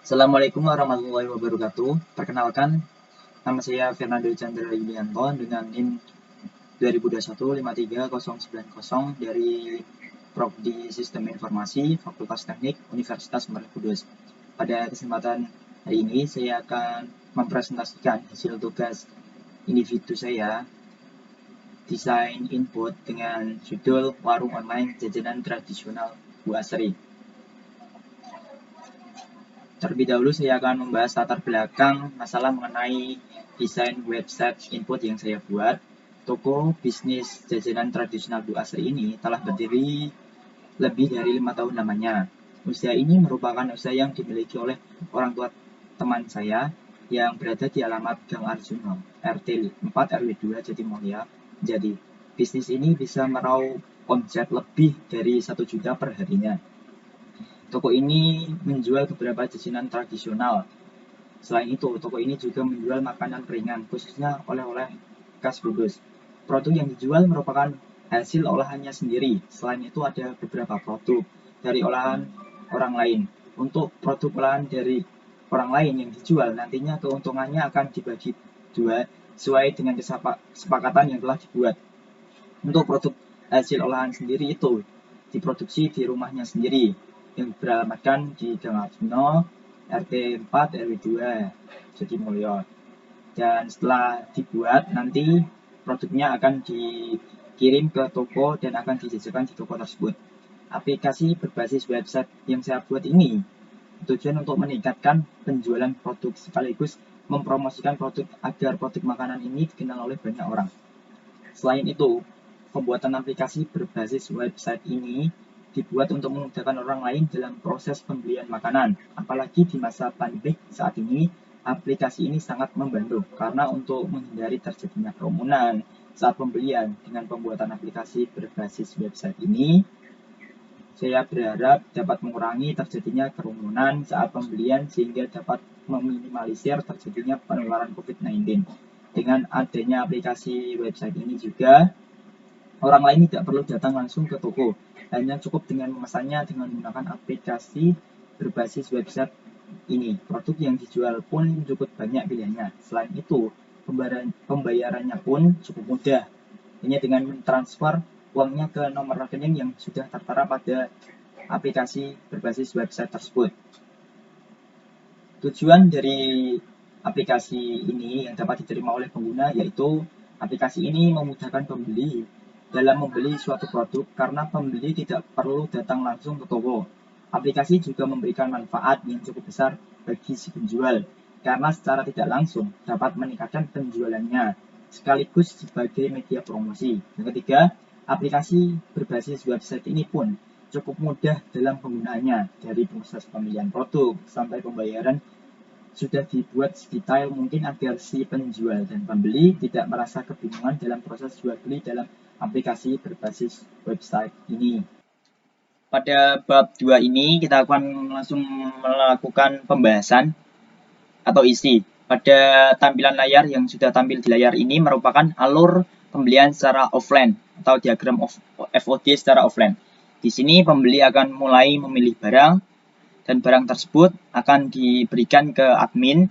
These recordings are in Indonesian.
Assalamualaikum warahmatullahi wabarakatuh. Perkenalkan, nama saya Fernando Chandra Yulianto dengan NIM 2021-53090 dari Prodi Sistem Informasi Fakultas Teknik Universitas Merah Kudus. Pada kesempatan hari ini saya akan mempresentasikan hasil tugas individu saya, desain input dengan judul Warung Online Jajanan Tradisional Bu Asri. Terlebih dahulu saya akan membahas latar belakang masalah mengenai desain website input yang saya buat. Toko bisnis jajanan tradisional Bu Asri ini telah berdiri lebih dari 5 tahun lamanya. Usaha ini merupakan usaha yang dimiliki oleh orang tua teman saya yang berada di alamat Gang Arjuna, RT 4 RW 2 Jatimulya. Jadi, bisnis ini bisa meraup omset lebih dari 1 juta per harinya. Toko ini menjual beberapa jajanan tradisional. Selain itu, toko ini juga menjual makanan ringan, khususnya oleh-oleh khas Kudus. Produk yang dijual merupakan hasil olahannya sendiri. Selain itu, ada beberapa produk dari olahan orang lain. Untuk produk olahan dari orang lain yang dijual, nantinya keuntungannya akan dibagi dua sesuai dengan kesepakatan yang telah dibuat. Untuk produk hasil olahan sendiri itu diproduksi di rumahnya sendiri yang beralamatkan di Gang Arjuna, RT 4 RW 2 Jatimulya. Dan setelah dibuat, nanti produknya akan dikirim ke toko dan akan dijajakan di toko tersebut. Aplikasi berbasis website yang saya buat ini tujuan untuk meningkatkan penjualan produk sekaligus mempromosikan produk agar produk makanan ini dikenal oleh banyak orang. Selain itu, pembuatan aplikasi berbasis website ini dibuat untuk memudahkan orang lain dalam proses pembelian makanan. Apalagi di masa pandemi saat ini, aplikasi ini sangat membantu karena untuk menghindari terjadinya kerumunan saat pembelian dengan pembuatan aplikasi berbasis website ini, saya berharap dapat mengurangi terjadinya kerumunan saat pembelian sehingga dapat meminimalisir terjadinya penularan COVID-19. Dengan adanya aplikasi website ini juga, orang lain tidak perlu datang langsung ke toko, hanya cukup dengan memesannya dengan menggunakan aplikasi berbasis website ini. Produk yang dijual pun cukup banyak pilihannya. Selain itu, pembayarannya pun cukup mudah, hanya dengan mentransfer uangnya ke nomor rekening yang sudah tertera pada aplikasi berbasis website tersebut. Tujuan dari aplikasi ini yang dapat diterima oleh pengguna yaitu aplikasi ini memudahkan pembeli dalam membeli suatu produk karena pembeli tidak perlu datang langsung ke toko. Aplikasi juga memberikan manfaat yang cukup besar bagi si penjual karena secara tidak langsung dapat meningkatkan penjualannya sekaligus sebagai media promosi. Yang ketiga, aplikasi berbasis website ini pun cukup mudah dalam penggunaannya, dari proses pemilihan produk sampai pembayaran sudah dibuat sedetail mungkin agar si penjual dan pembeli tidak merasa kebingungan dalam proses jual beli dalam aplikasi berbasis website ini. Pada bab 2 ini kita akan langsung melakukan pembahasan atau isi. Pada tampilan layar yang sudah tampil di layar ini merupakan alur pembelian secara offline atau diagram FOD secara offline. Di sini pembeli akan mulai memilih barang dan barang tersebut akan diberikan ke admin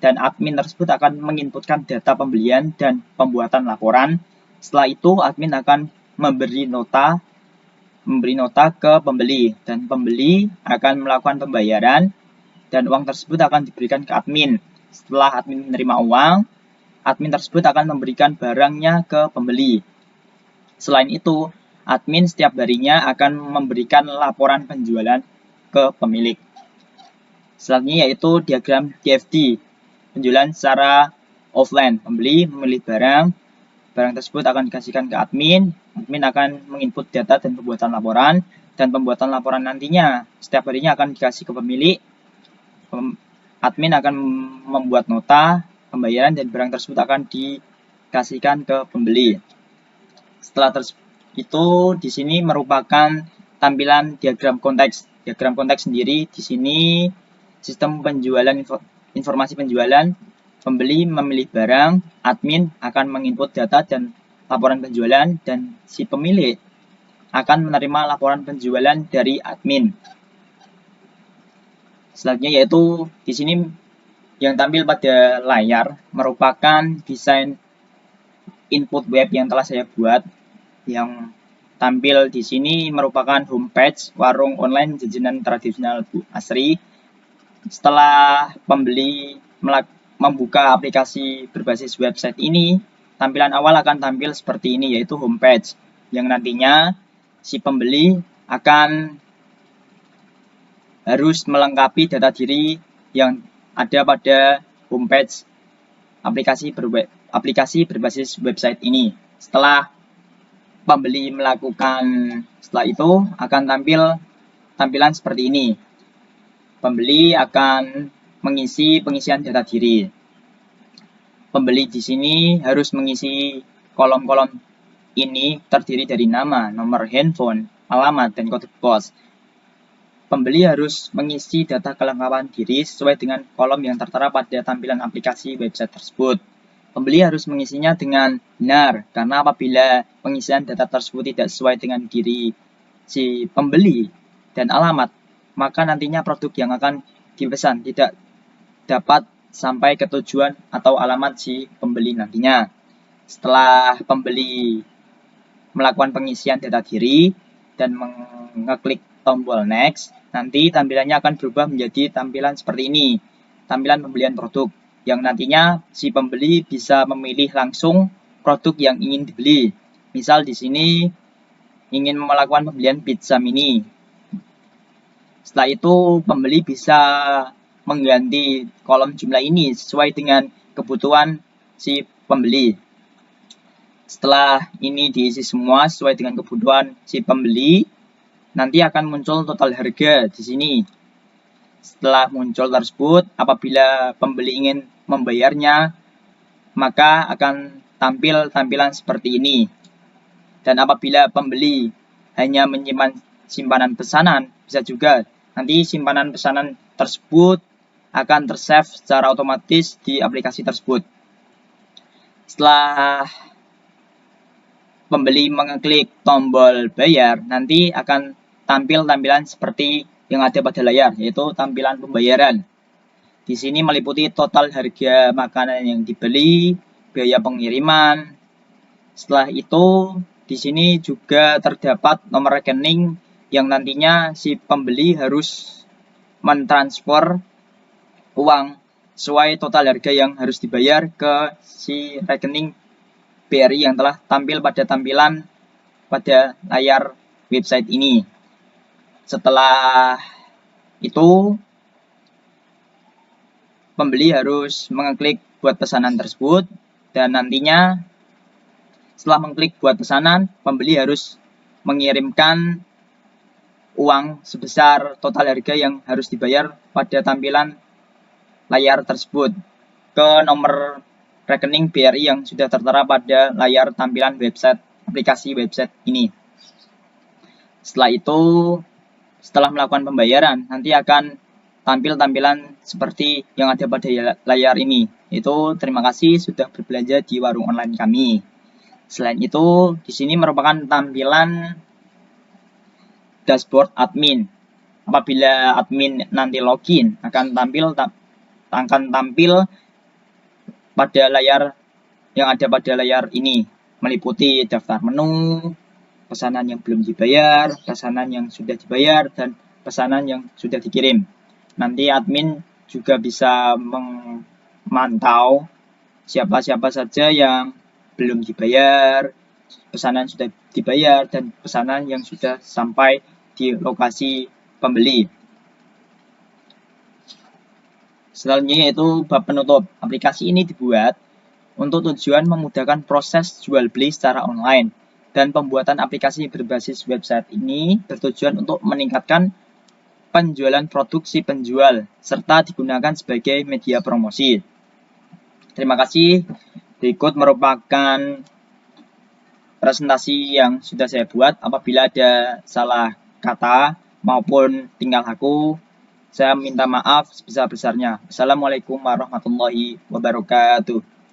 dan admin tersebut akan menginputkan data pembelian dan pembuatan laporan. Setelah itu admin akan memberi nota ke pembeli dan pembeli akan melakukan pembayaran dan uang tersebut akan diberikan ke admin. Setelah admin menerima uang, admin tersebut akan memberikan barangnya ke pembeli. Selain itu, admin setiap harinya akan memberikan laporan penjualan ke pemilik. Selanjutnya yaitu diagram DFD, penjualan secara offline. Pembeli memilih barang tersebut akan dikasihkan ke admin akan menginput data dan pembuatan laporan, dan pembuatan laporan nantinya setiap harinya akan dikasih ke pemilik. Admin akan membuat nota pembayaran dan barang tersebut akan dikasihkan ke pembeli. Setelah itu di sini merupakan tampilan diagram konteks. Diagram konteks sendiri di sini sistem penjualan informasi penjualan, pembeli memilih barang, admin akan menginput data dan laporan penjualan dan si pemilik akan menerima laporan penjualan dari admin. Selanjutnya yaitu di sini yang tampil pada layar merupakan desain input web yang telah saya buat. Yang tampil di sini merupakan homepage warung online jajanan tradisional Bu Asri. Setelah pembeli membuka aplikasi berbasis website ini, tampilan awal akan tampil seperti ini, yaitu homepage, yang nantinya si pembeli akan harus melengkapi data diri yang ada pada homepage aplikasi berbasis website ini. Setelah pembeli setelah itu akan tampil tampilan seperti ini. Pembeli akan mengisi pengisian data diri. Pembeli di sini harus mengisi kolom-kolom ini terdiri dari nama, nomor handphone, alamat, dan kode pos. Pembeli harus mengisi data kelengkapan diri sesuai dengan kolom yang tertera pada tampilan aplikasi website tersebut. Pembeli harus mengisinya dengan benar, karena apabila pengisian data tersebut tidak sesuai dengan diri si pembeli dan alamat, maka nantinya produk yang akan dipesan tidak dapat sampai ke tujuan atau alamat si pembeli nantinya. Setelah pembeli melakukan pengisian data diri dan mengeklik tombol next, nanti tampilannya akan berubah menjadi tampilan seperti ini, tampilan pembelian produk, yang nantinya si pembeli bisa memilih langsung produk yang ingin dibeli. Misal di sini ingin melakukan pembelian pizza mini. Setelah itu pembeli bisa mengganti kolom jumlah ini sesuai dengan kebutuhan si pembeli. Setelah ini diisi semua sesuai dengan kebutuhan si pembeli, nanti akan muncul total harga di sini. Setelah muncul tersebut, apabila pembeli ingin membayarnya, maka akan tampil tampilan seperti ini. Dan apabila pembeli hanya menyimpan simpanan pesanan, bisa juga nanti simpanan pesanan tersebut akan tersave secara otomatis di aplikasi tersebut. Setelah pembeli mengeklik tombol bayar, nanti akan tampil tampilan seperti yang ada pada layar, yaitu tampilan pembayaran. Di sini meliputi total harga makanan yang dibeli, biaya pengiriman. Setelah itu, di sini juga terdapat nomor rekening yang nantinya si pembeli harus mentransfer uang sesuai total harga yang harus dibayar ke si rekening BRI yang telah tampil pada tampilan pada layar website ini. Setelah itu, pembeli harus mengeklik buat pesanan tersebut, dan nantinya setelah mengklik buat pesanan, pembeli harus mengirimkan uang sebesar total harga yang harus dibayar pada tampilan layar tersebut ke nomor rekening BRI yang sudah tertera pada layar tampilan website aplikasi website ini. Setelah itu, setelah melakukan pembayaran, nanti akan tampil tampilan seperti yang ada pada layar ini. Itu terima kasih sudah berbelanja di warung online kami. Selain itu, di sini merupakan tampilan dashboard admin. Apabila admin nanti login, akan tampil pada layar yang ada pada layar ini, meliputi daftar menu, pesanan yang belum dibayar, pesanan yang sudah dibayar, dan pesanan yang sudah dikirim. Nanti admin juga bisa memantau siapa-siapa saja yang belum dibayar, pesanan sudah dibayar, dan pesanan yang sudah sampai di lokasi pembeli. Selanjutnya yaitu bab penutup. Aplikasi ini dibuat untuk tujuan memudahkan proses jual beli secara online, dan pembuatan aplikasi berbasis website ini bertujuan untuk meningkatkan penjualan produk si penjual serta digunakan sebagai media promosi. Terima kasih. Berikut merupakan presentasi yang sudah saya buat. Apabila ada salah kata maupun tingkah laku, saya minta maaf sebesar-besarnya. Assalamualaikum warahmatullahi wabarakatuh.